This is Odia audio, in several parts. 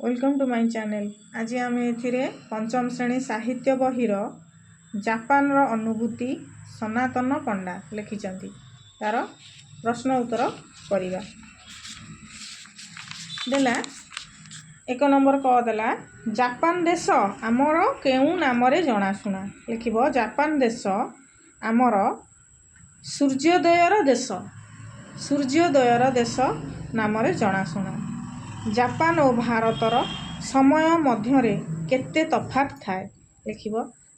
Welcome to my channel. आज आम ए पंचम श्रेणी साहित्य बहिर जापान रो अनुभूति सनातन पंडा लिखिं तार प्रश्न उत्तर करवा। देला एक नंबर क देला जापान देश आमर केउ नाम जनाशुना लिखिब। जापान देश आमर सूर्योदयर देश, सूर्योदयर देश नाम जनाशुना। जापान और भारतर समय मध्य केते तफात थाए लिखिब।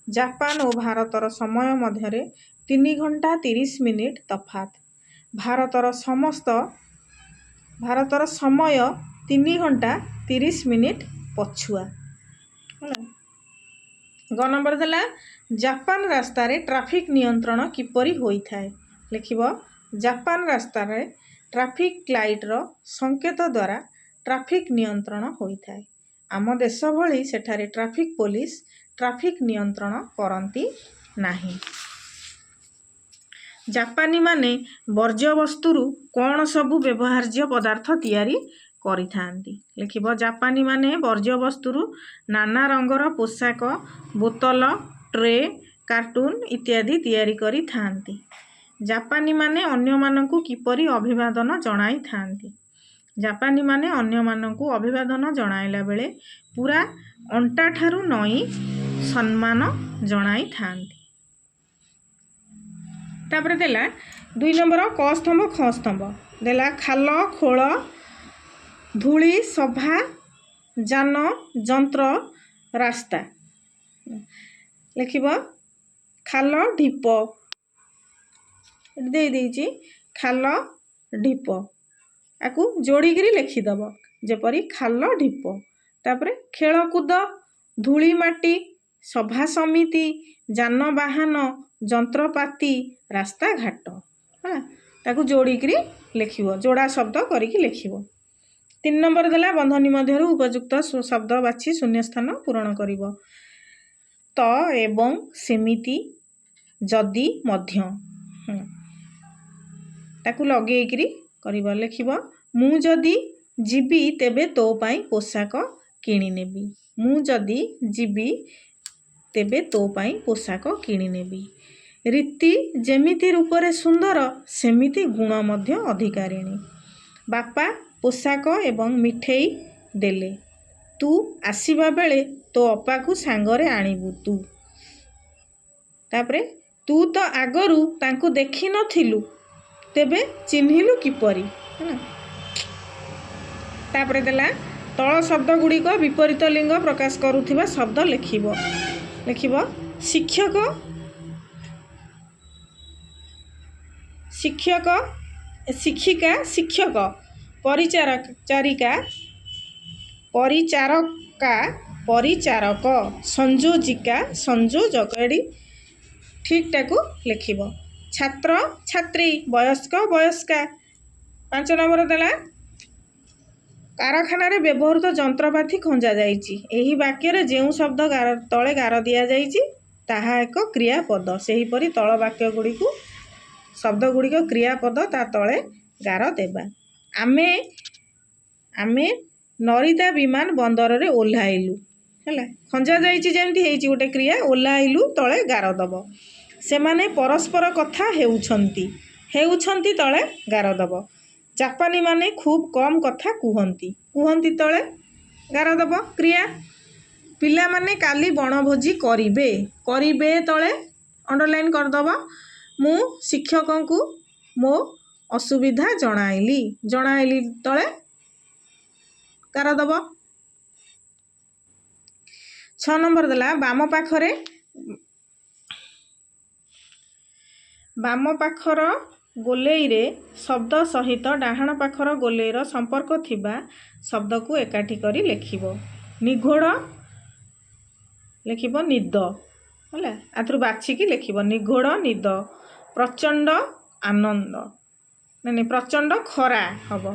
जापान और भारतर समय मध्य 3 घंटा 30 मिनिट तफात। भारतर समय 3 घंटा 30 मिनिट पछुआ। ग नंबर देला जापान रास्ता रे ट्रैफिक नियंत्रण किपरि होई थाए लिखिब। जापान रास्ता रे ट्रैफिक लाइट रो संकेत द्वारा ट्रैफिक नियंत्रण होई थाए। आम देश भली सेठारे ट्रैफिक पुलिस ट्रैफिक नियंत्रण करती नाही। जापानी माने वर्ज्य वस्तुरु कौन सबु व्यवहार्य पदार्थ तैयारी करि थांती लिखिब। जापानी माने वर्ज्य वस्तुरु नाना रंगर पोशाक, बोतल, ट्रे, कार्टून इत्यादि तैयारी करि थांती। जापानी माने अन्य मानकु किपरि अभिवादन जणाई थांती। जापानी माने अन्य मानकु अभिवादन जणाइला बेले पूरा अंटा ठारू नई सम्मान जणाई थांती। तापरे देला 2 नंबर क स्तंभ ख स्तंभ देला खाल खोल धूली सभा जान जंत्र रास्ता लिखिब। खाल ढीप दे देइची खाल ढीप आकु जोड़ीकरी लिखिदब जेपरी खाल ढीप। तापरे खेलकूद धूली माटी सभा समिति जानवाहन जंत्रपाती रास्ता घाट ताकु जोड़ीकरी लिखिब, जोड़ा शब्द करिकी लिखिब। 3 नंबर देला बंधनी मध्य उपयुक्त शब्द बाछि शून्य स्थान पूरण करिब। त एवं सेमिति जदि मध्य ताकु लगेइकरी करिब लिखिब। मु जदि जीवी तेबे तो पाई पोशाक किणी नेबी। मु जदि जीवी तेबे तो पाई पोशाक किणी नेबी। रीति जेमिति रूपरे सुंदर सेमिति गुण मध्य अधिकारिणी। बापा पोशाक एवं मिठेई देले। तू आसीबा बेले तो अपा को सांगरे आनिबू तू। तापरे तू तो आगरू तांकु देखि नथिलु तेबे चिन्हिलु किपरि। तापरे देला तळ शब्द गुड़िक विपरीत लिंग प्रकाश करुथिबा शब्द लिखिब। शिक्षक शिक्षक शिक्षिका शिक्षक परिचारिका परिचारका परिचारक संयोजिका संयोजक एडी ठीक टाकू लिखिब। छात्र छात्री वयस्क वयस्का। 5 नंबर देला कारखाना रे व्यवहृत जंत्रपाति खंजा जाइछि। एही वाक्य रे जेउ शब्द तळे गार दिया जाइछि ताहा एक क्रियापद। सेही परि तळ वाक्य गुडी को शब्द गुडी को क्रियापद ता तळे गार देबा। आमे नरिता विमान बंदर रे ओल्हाइलु हैला। खंजा जाइछि जेमति हेइछि गोटे क्रिया ओल्हाइलु तळे गार दब। सेमाने परस्पर कथा हेउछंती तळे गार दब। जापानी माने खूब कम कथा कुहंती तळे गार दब क्रिया। पिला माने काली बनभोजी करिबे तळे अंडरलाइन कर दब। मु शिक्षकंकु मो असुविधा जणाइली तळे गार दब। 6 नंबर देला बाम पाखर गोलेई रे शब्द सहित डाहाण पाखर गोलेईर संपर्क थिबा शब्द को एकाठी करी लिखिब। निघोड़ लिखिब निद हैला। आथरु बाछिकी लिखिब निघोड़ निद। प्रचंड आनंद नहीं प्रचंड खरा हब।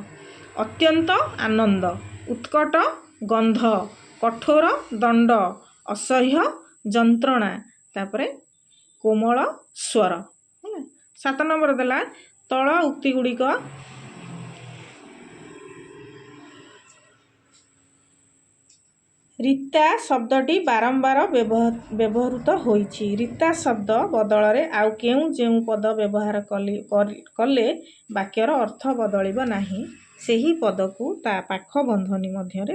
अत्यंत आनंद। उत्कट गंध। कठोर दंड। असह्य जंत्रणा। तापरे कोमल स्वर। 7 नंबर देला तळ उक्ति गुड़िक ରୀତା ଶବ୍ଦଟି ବାରମ୍ବାର ବ୍ୟବହୃତ ହୋଇଛି। ରୀତା ଶବ୍ଦ ବଦଳରେ ଆଉ ଯେଉଁ ପଦ ବ୍ୟବହାର କଲେ ବାକ୍ୟର ଅର୍ଥ ବଦଳିବ ନାହିଁ ସେହି ପଦକୁ ତା ପାଖ ବନ୍ଧନୀ ମଧ୍ୟରେ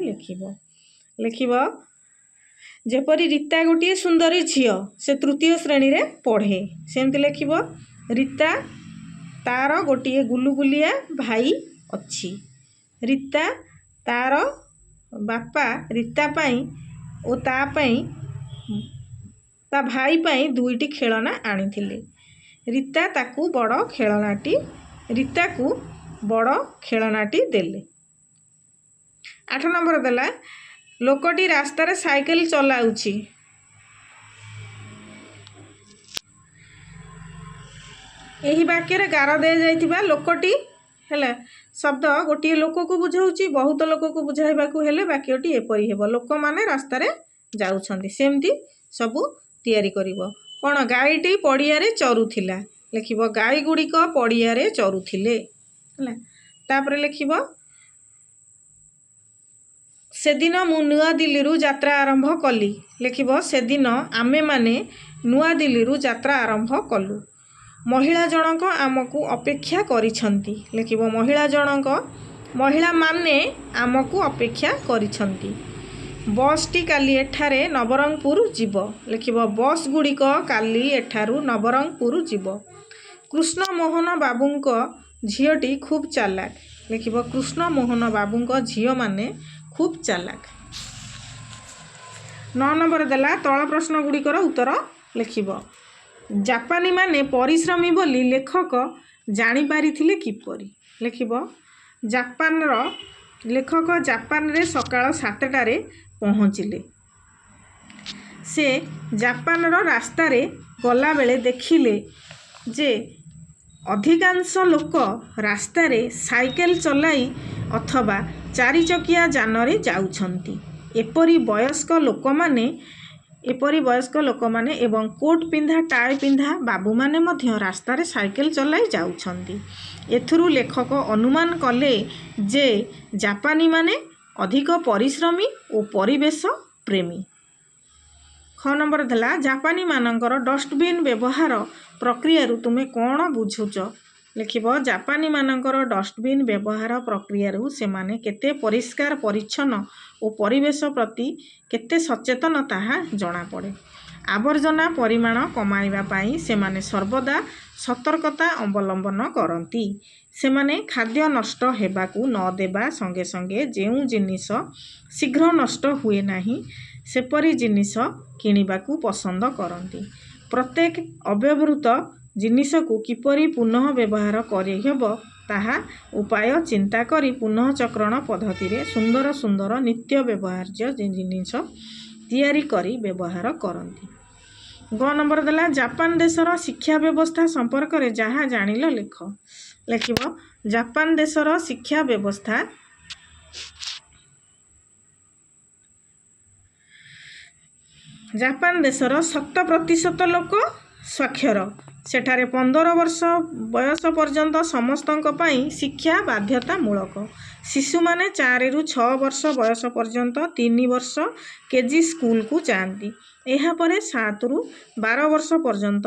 ଲେଖିବ। ଯେପରି ରୀତା ଗୋଟିଏ ସୁନ୍ଦରୀ ଝିଅ, ସେ ତୃତୀୟ ଶ୍ରେଣୀରେ ପଢ଼େ। ସେମିତି ଲେଖିବ ରୀତା ତାର ଗୋଟିଏ ଗୁଲୁଗୁଲିଆ ଭାଇ ଅଛି। ରୀତା ତାର ବାପା ରୀତା ପାଇଁ ଓ ତା ଭାଇ ପାଇଁ 2ଟି ଖେଳନା ଆଣିଥିଲେ। ରୀତାକୁ ବଡ଼ ଖେଳନାଟି ଦେଲେ। 8 ନମ୍ବର ଦେଲା ଲୋକଟି ରାସ୍ତାରେ ସାଇକେଲ ଚଲାଉଛି। ଏହି ବାକ୍ୟରେ ଗାର ଦିଆଯାଇଥିବା ଲୋକଟି ହେଲା ଶବ୍ଦ ଗୋଟିଏ ଲୋକକୁ ବୁଝାଉଛି। ବହୁତ ଲୋକକୁ ବୁଝାଇବାକୁ ହେଲେ ବାକ୍ୟଟି ଏପରି ହେବ, ଲୋକମାନେ ରାସ୍ତାରେ ଯାଉଛନ୍ତି। ସେମିତି ସବୁ ତିଆରି କରିବ। କ'ଣ? ଗାଈଟି ପଡ଼ିଆରେ ଚରୁଥିଲା। ଲେଖିବ ଗାଈ ଗୁଡ଼ିକ ପଡ଼ିଆରେ ଚରୁଥିଲେ। ହେଲା, ତାପରେ ଲେଖିବ ସେଦିନ ମୁଁ ନୂଆଦିଲ୍ଲୀରୁ ଯାତ୍ରା ଆରମ୍ଭ କଲି। ଲେଖିବ ସେଦିନ ଆମେମାନେ ନୂଆଦିଲ୍ଲୀରୁ ଯାତ୍ରା ଆରମ୍ଭ କଲୁ। ମହିଳା ଜଣକ ଆମକୁ ଅପେକ୍ଷା କରିଛନ୍ତି। ଲେଖିବ ମହିଳାମାନେ ଆମକୁ ଅପେକ୍ଷା କରିଛନ୍ତି। ବସ୍ଟି କାଲି ଏଠାରେ ନବରଙ୍ଗପୁର ଯିବ। ଲେଖିବ ବସ୍ ଗୁଡ଼ିକ କାଲି ଏଠାରୁ ନବରଙ୍ଗପୁର ଯିବ। କୃଷ୍ଣମୋହନ ବାବୁଙ୍କ ଝିଅଟି ଖୁବ୍ ଚାଲାକ। ଲେଖିବ କୃଷ୍ଣମୋହନ ବାବୁଙ୍କ ଝିଅମାନେ ଖୁବ୍ ଚାଲାକ। 9 ନମ୍ବର ଦେଲା ତଳ ପ୍ରଶ୍ନ ଗୁଡ଼ିକର ଉତ୍ତର ଲେଖିବ। ଜାପାନୀମାନେ ପରିଶ୍ରମୀ ବୋଲି ଲେଖକ ଜାଣିପାରିଥିଲେ କିପରି? ଲେଖିବ ଲେଖକ ଜାପାନରେ ସକାଳ 7ଟାରେ ପହଞ୍ଚିଲେ। ସେ ଜାପାନର ରାସ୍ତାରେ ଗଲାବେଳେ ଦେଖିଲେ ଯେ ଅଧିକାଂଶ ଲୋକ ରାସ୍ତାରେ ସାଇକେଲ ଚଲାଇ ଅଥବା 4 ଚକିଆ ଯାନରେ ଯାଉଛନ୍ତି। ଏପରି ବୟସ୍କ ଲୋକମାନେ ଏବଂ କୋଟ୍ ପିନ୍ଧା ଟାଏ ପିନ୍ଧା ବାବୁମାନେ ମଧ୍ୟ ରାସ୍ତାରେ ସାଇକେଲ ଚଲାଇ ଯାଉଛନ୍ତି। ଏଥିରୁ ଲେଖକ ଅନୁମାନ କଲେ ଯେ ଜାପାନୀମାନେ ଅଧିକ ପରିଶ୍ରମୀ ଓ ପରିବେଶ ପ୍ରେମୀ। 9 ନମ୍ବର ଦେଲା ଜାପାନୀମାନଙ୍କର ଡଷ୍ଟବିନ୍ ବ୍ୟବହାର ପ୍ରକ୍ରିୟାରୁ ତୁମେ କ'ଣ ବୁଝୁଛ? ଲେଖିବ ଜାପାନୀମାନଙ୍କର ଡଷ୍ଟବିନ୍ ବ୍ୟବହାର ପ୍ରକ୍ରିୟାରୁ ସେମାନେ କେତେ ପରିଷ୍କାର ପରିଚ୍ଛନ୍ନ ଓ ପରିବେଶ ପ୍ରତି କେତେ ସଚେତନ ତାହା ଜଣାପଡ଼େ। ଆବର୍ଜନା ପରିମାଣ କମାଇବା ପାଇଁ ସେମାନେ ସର୍ବଦା ସତର୍କତା ଅବଲମ୍ବନ କରନ୍ତି। ସେମାନେ ଖାଦ୍ୟ ନଷ୍ଟ ହେବାକୁ ନ ଦେବା ସଙ୍ଗେ ସଙ୍ଗେ ଯେଉଁ ଜିନିଷ ଶୀଘ୍ର ନଷ୍ଟ ହୁଏ ନାହିଁ ସେପରି ଜିନିଷ କିଣିବାକୁ ପସନ୍ଦ କରନ୍ତି। ପ୍ରତ୍ୟେକ ଅବ୍ୟବହୃତ ଜିନିଷକୁ କିପରି ପୁନଃ ବ୍ୟବହାର କରିହେବ ତାହା ଉପାୟ ଚିନ୍ତା କରି ପୁନଃଚକ୍ରଣ ପଦ୍ଧତିରେ ସୁନ୍ଦର ନିତ୍ୟ ବ୍ୟବହାର୍ଯ୍ୟ ଜିନିଷ ତିଆରି କରି ବ୍ୟବହାର କରନ୍ତି। 10 ନମ୍ବର ଦେଲା ଜାପାନ ଦେଶର ଶିକ୍ଷା ବ୍ୟବସ୍ଥା ସମ୍ପର୍କରେ ଯାହା ଜାଣିଲ ଲେଖ। ଲେଖିବ ଜାପାନ ଦେଶର ଶିକ୍ଷା ବ୍ୟବସ୍ଥା ଜାପାନ ଦେଶର 100% ଲୋକ ସ୍ୱାକ୍ଷର। ସେଠାରେ 15 ବର୍ଷ ବୟସ ପର୍ଯ୍ୟନ୍ତ ସମସ୍ତଙ୍କ ପାଇଁ ଶିକ୍ଷା ବାଧ୍ୟତାମୂଳକ। ଶିଶୁମାନେ 4ରୁ 6 ବର୍ଷ ବୟସ ପର୍ଯ୍ୟନ୍ତ 3 ବର୍ଷ କେଜି ସ୍କୁଲକୁ ଯାଆନ୍ତି। ଏହାପରେ 7ରୁ 12 ବର୍ଷ ପର୍ଯ୍ୟନ୍ତ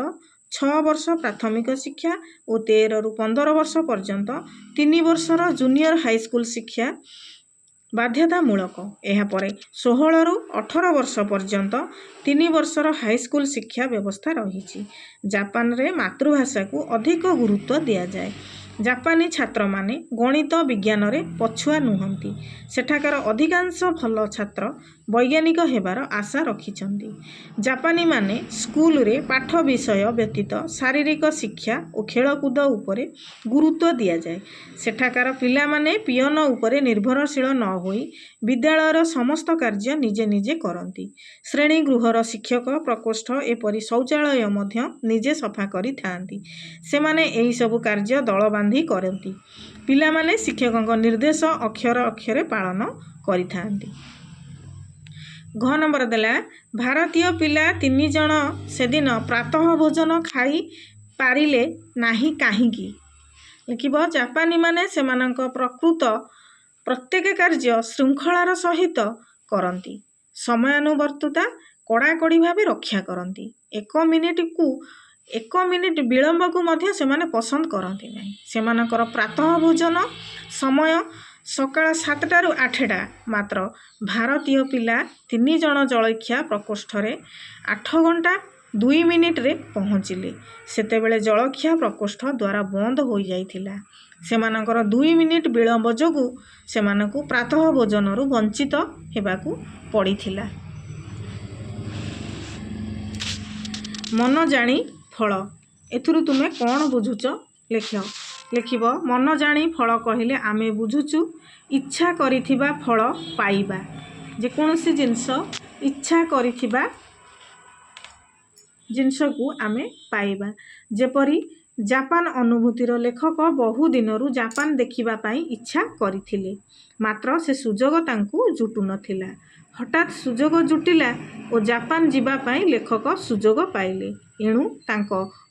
6 ବର୍ଷ ପ୍ରାଥମିକ ଶିକ୍ଷା ଓ 13ରୁ 15 ବର୍ଷ ପର୍ଯ୍ୟନ୍ତ 3 ବର୍ଷର ଜୁନିୟର ହାଇସ୍କୁଲ ଶିକ୍ଷା ବାଧ୍ୟତାମୂଳକ। ଏହାପରେ 16ରୁ 18 ବର୍ଷ ପର୍ଯ୍ୟନ୍ତ 3 ବର୍ଷର ହାଇସ୍କୁଲ ଶିକ୍ଷା ବ୍ୟବସ୍ଥା ରହିଛି। ଜାପାନରେ ମାତୃଭାଷାକୁ ଅଧିକ ଗୁରୁତ୍ୱ ଦିଆଯାଏ। ଜାପାନୀ ଛାତ୍ରମାନେ ଗଣିତ ବିଜ୍ଞାନରେ ପଛୁଆ ନୁହନ୍ତି। ସେଠାକାର ଅଧିକାଂଶ ଭଲ ଛାତ୍ର ବୈଜ୍ଞାନିକ ହେବାର ଆଶା ରଖିଛନ୍ତି। ଜାପାନୀମାନେ ସ୍କୁଲରେ ପାଠ ବିଷୟ ବ୍ୟତୀତ ଶାରୀରିକ ଶିକ୍ଷା ଓ ଖେଳକୁଦ ଉପରେ ଗୁରୁତ୍ୱ ଦିଆଯାଏ। ସେଠାକାର ପିଲାମାନେ ପିଅନ ଉପରେ ନିର୍ଭରଶୀଳ ନ ହୋଇ ବିଦ୍ୟାଳୟର ସମସ୍ତ କାର୍ଯ୍ୟ ନିଜେ କରନ୍ତି। ଶ୍ରେଣୀଗୃହର ଶିକ୍ଷକ ପ୍ରକୋଷ୍ଠ ଏପରି ଶୌଚାଳୟ ମଧ୍ୟ ନିଜେ ସଫା କରିଥାନ୍ତି। ସେମାନେ ଏହିସବୁ କାର୍ଯ୍ୟ ଦଳ ବାନ୍ଧି କରନ୍ତି। ପିଲାମାନେ ଶିକ୍ଷକଙ୍କ ନିର୍ଦ୍ଦେଶ ଅକ୍ଷରେ ପାଳନ କରିଥାନ୍ତି। 10 ନମ୍ବର ଦେଲା ଭାରତୀୟ ପିଲା 3 ଜଣ ସେଦିନ ପ୍ରାତଃ ଭୋଜନ ଖାଇ ପାରିଲେ ନାହିଁ କାହିଁକି? ଲେଖିବ ଜାପାନୀମାନେ ସେମାନଙ୍କ ପ୍ରତ୍ୟେକ କାର୍ଯ୍ୟ ଶୃଙ୍ଖଳାର ସହିତ କରନ୍ତି। ସମୟାନୁବର୍ତ୍ତତା କଡ଼ାକଡ଼ି ଭାବେ ରକ୍ଷା କରନ୍ତି। 1 ମିନିଟ୍ ବିଳମ୍ବକୁ ମଧ୍ୟ ସେମାନେ ପସନ୍ଦ କରନ୍ତି ନାହିଁ। ସେମାନଙ୍କର ପ୍ରାତଃ ଭୋଜନ ସମୟ ସକାଳ 7ଟାରୁ 8ଟା। ମାତ୍ର ଭାରତୀୟ ପିଲା 3 ଜଣ ଜଳଖିଆ ପ୍ରକୋଷ୍ଠରେ 8 ଘଣ୍ଟା 2 ମିନିଟ୍ରେ ପହଞ୍ଚିଲେ। ସେତେବେଳେ ଜଳଖିଆ ପ୍ରକୋଷ୍ଠ ଦ୍ୱାର ବନ୍ଦ ହୋଇଯାଇଥିଲା। ସେମାନଙ୍କର 2 ମିନିଟ୍ ବିଳମ୍ବ ଯୋଗୁଁ ସେମାନଙ୍କୁ ପ୍ରାତଃ ଭୋଜନରୁ ବଞ୍ଚିତ ହେବାକୁ ପଡ଼ିଥିଲା। ମନ ଜାଣି ଫଳ। ଏଥିରୁ ତୁମେ କ'ଣ ବୁଝୁଛ? ଲେଖିବ ମନ ଜାଣି ଫଳ କହିଲେ ଆମେ ବୁଝୁଛୁ ଇଚ୍ଛା କରିଥିବା ଫଳ ପାଇବା। ଯେକୌଣସି ଜିନିଷ ଇଚ୍ଛା କରିଥିବା ଜିନିଷକୁ ଆମେ ପାଇବା। ଯେପରି ଜାପାନ ଅନୁଭୂତିର ଲେଖକ ବହୁ ଦିନରୁ ଜାପାନ ଦେଖିବା ପାଇଁ ଇଚ୍ଛା କରିଥିଲେ, ମାତ୍ର ସେ ସୁଯୋଗ ତାଙ୍କୁ ଜୁଟୁନଥିଲା। ହଠାତ୍ ସୁଯୋଗ ଜୁଟିଲା ଓ ଜାପାନ ଯିବା ପାଇଁ ଲେଖକ ସୁଯୋଗ ପାଇଲେ। ଏଣୁ ତାଙ୍କ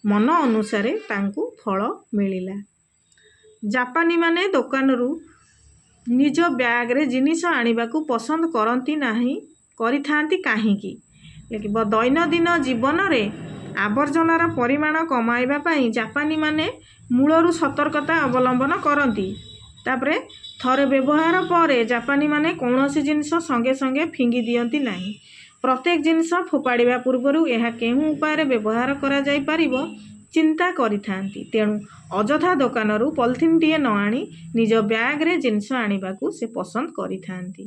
ମନ ଅନୁସାରେ ତାଙ୍କୁ ଫଳ ମିଳିଲା। ଜାପାନୀମାନେ ଦୋକାନରୁ ନିଜ ବ୍ୟାଗରେ ଜିନିଷ ଆଣିବାକୁ ପସନ୍ଦ କରିଥାନ୍ତି କାହିଁକି? ଲେଖିବ ଦୈନନ୍ଦିନ ଜୀବନରେ ଆବର୍ଜନାର ପରିମାଣ କମାଇବା ପାଇଁ ଜାପାନୀମାନେ ମୂଳରୁ ସତର୍କତା ଅବଲମ୍ବନ କରନ୍ତି। ତାପରେ ଥରେ ବ୍ୟବହାର ପରେ ଜାପାନୀମାନେ କୌଣସି ଜିନିଷ ସଙ୍ଗେ ସଙ୍ଗେ ଫିଙ୍ଗି ଦିଅନ୍ତି ନାହିଁ। ପ୍ରତ୍ୟେକ ଜିନିଷ ଫୋପାଡ଼ିବା ପୂର୍ବରୁ ଏହା କେଉଁ ଉପାୟରେ ବ୍ୟବହାର କରାଯାଇପାରିବ ଚିନ୍ତା କରିଥାନ୍ତି। ତେଣୁ ଅଯଥା ଦୋକାନରୁ ପଲିଥିନ୍ଟିଏ ନ ଆଣି ନିଜ ବ୍ୟାଗରେ ଜିନିଷ ଆଣିବାକୁ ସେ ପସନ୍ଦ କରିଥାନ୍ତି।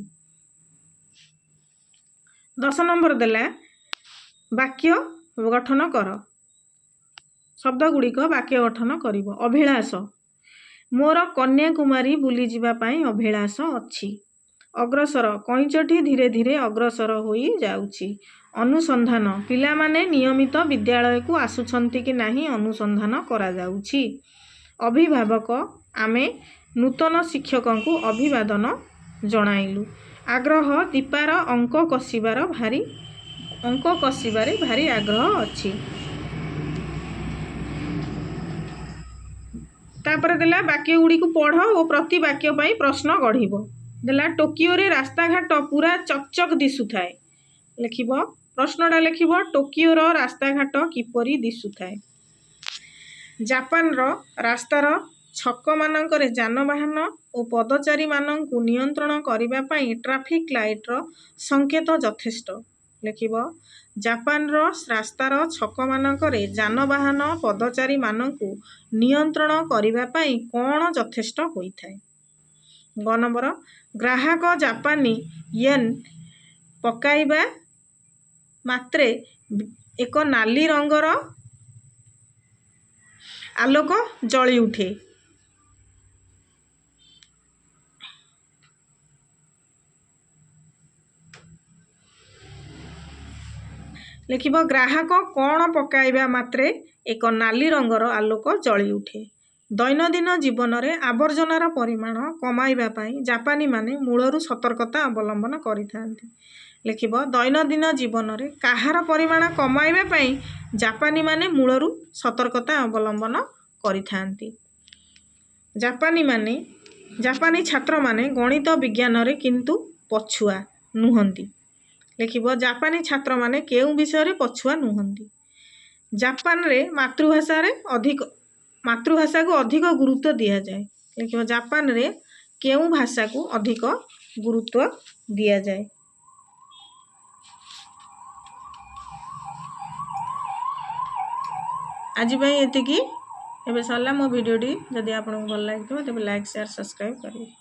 10 ନମ୍ବର ଦେଲା ବାକ୍ୟ ଗଠନ କର। ଶବ୍ଦଗୁଡ଼ିକ ବାକ୍ୟ ଗଠନ କରିବ। ଅଭିଳାଷ। ମୋର କନ୍ୟାକୁମାରୀ ବୁଲିଯିବା ପାଇଁ ଅଭିଳାଷ ଅଛି। ଅଗ୍ରସର। କଇଁଚଟି ଧୀରେ ଧୀରେ ଅଗ୍ରସର ହୋଇ ଯାଉଛି। ଅନୁସନ୍ଧାନ। ପିଲାମାନେ ନିୟମିତ ବିଦ୍ୟାଳୟକୁ ଆସୁଛନ୍ତି କି ନାହିଁ ଅନୁସନ୍ଧାନ କରାଯାଉଛି। ଅଭିଭାବକ। ଆମେ ନୂତନ ଶିକ୍ଷକଙ୍କୁ ଅଭିବାଦନ ଜଣାଇଲୁ। ଆଗ୍ରହ। ଦୀପାର ଅଙ୍କ କଷିବାରେ ଭାରି ଆଗ୍ରହ ଅଛି। ତାପରେ ଦେଲା ବାକ୍ୟ ଗୁଡ଼ିକୁ ପଢ଼ ଓ ପ୍ରତି ବାକ୍ୟ ପାଇଁ ପ୍ରଶ୍ନ ଗଢ଼ିବ। ଦେଲା ଟୋକିଓରେ ରାସ୍ତାଘାଟ ପୁରା ଚକଚକ ଦିଶୁଥାଏ। ଲେଖିବ ପ୍ରଶ୍ନଟା ଲେଖିବ ଟୋକିଓର ରାସ୍ତାଘାଟ କିପରି ଦିଶୁଥାଏ। ଜାପାନର ରାସ୍ତାର ଛକମାନଙ୍କରେ ଯାନବାହନ ଓ ପଦଚାରୀମାନଙ୍କୁ ନିୟନ୍ତ୍ରଣ କରିବା ପାଇଁ ଟ୍ରାଫିକ୍ ଲାଇଟ୍ର ସଂକେତ ଯଥେଷ୍ଟ। ଲେଖିବ ଜାପାନର ରାସ୍ତାର ଛକମାନଙ୍କରେ ଯାନବାହନ ପଦଚାରୀମାନଙ୍କୁ ନିୟନ୍ତ୍ରଣ କରିବା ପାଇଁ କ'ଣ ଯଥେଷ୍ଟ ହୋଇଥାଏ? ଗ ନମ୍ବର ଗ୍ରାହକ ଜାପାନୀ ୟେନ୍ ପକାଇବା ମାତ୍ରେ ଏକ ନାଲି ରଙ୍ଗର ଆଲୋକ ଜଳି ଉଠେ। ଲେଖିବ ଗ୍ରାହକ କ'ଣ ପକାଇବା ମାତ୍ରେ ଏକ ନାଲି ରଙ୍ଗର ଆଲୋକ ଜଳି ଉଠେ। ଦୈନନ୍ଦିନ ଜୀବନରେ ଆବର୍ଜନାର ପରିମାଣ କମାଇବା ପାଇଁ ଜାପାନୀମାନେ ମୂଳରୁ ସତର୍କତା ଅବଲମ୍ବନ କରିଥାନ୍ତି। ଲେଖିବ ଦୈନନ୍ଦିନ ଜୀବନରେ କାହାର ପରିମାଣ କମାଇବା ପାଇଁ ଜାପାନୀମାନେ ମୂଳରୁ ସତର୍କତା ଅବଲମ୍ବନ କରିଥାନ୍ତି। ଜାପାନୀ ଛାତ୍ରମାନେ ଗଣିତ ବିଜ୍ଞାନରେ କିନ୍ତୁ ପଛୁଆ ନୁହନ୍ତି। ଲେଖିବ ଜାପାନୀ ଛାତ୍ରମାନେ କେଉଁ ବିଷୟରେ ପଛୁଆ ନୁହନ୍ତି? ଜାପାନରେ ମାତୃଭାଷାକୁ ଅଧିକ ଗୁରୁତ୍ୱ ଦିଆଯାଏ। ଲେଖିବ ଜାପାନରେ କେଉଁ ଭାଷାକୁ ଅଧିକ ଗୁରୁତ୍ୱ ଦିଆଯାଏ? ଆଜି ପାଇଁ ଏତିକି। ଏବେ ସରିଲା ମୋ ଭିଡ଼ିଓଟି। ଯଦି ଆପଣଙ୍କୁ ଭଲ ଲାଗିଥିବ ତେବେ ଲାଇକ୍, ସେୟାର, ସବସ୍କ୍ରାଇବ୍ କରିବେ।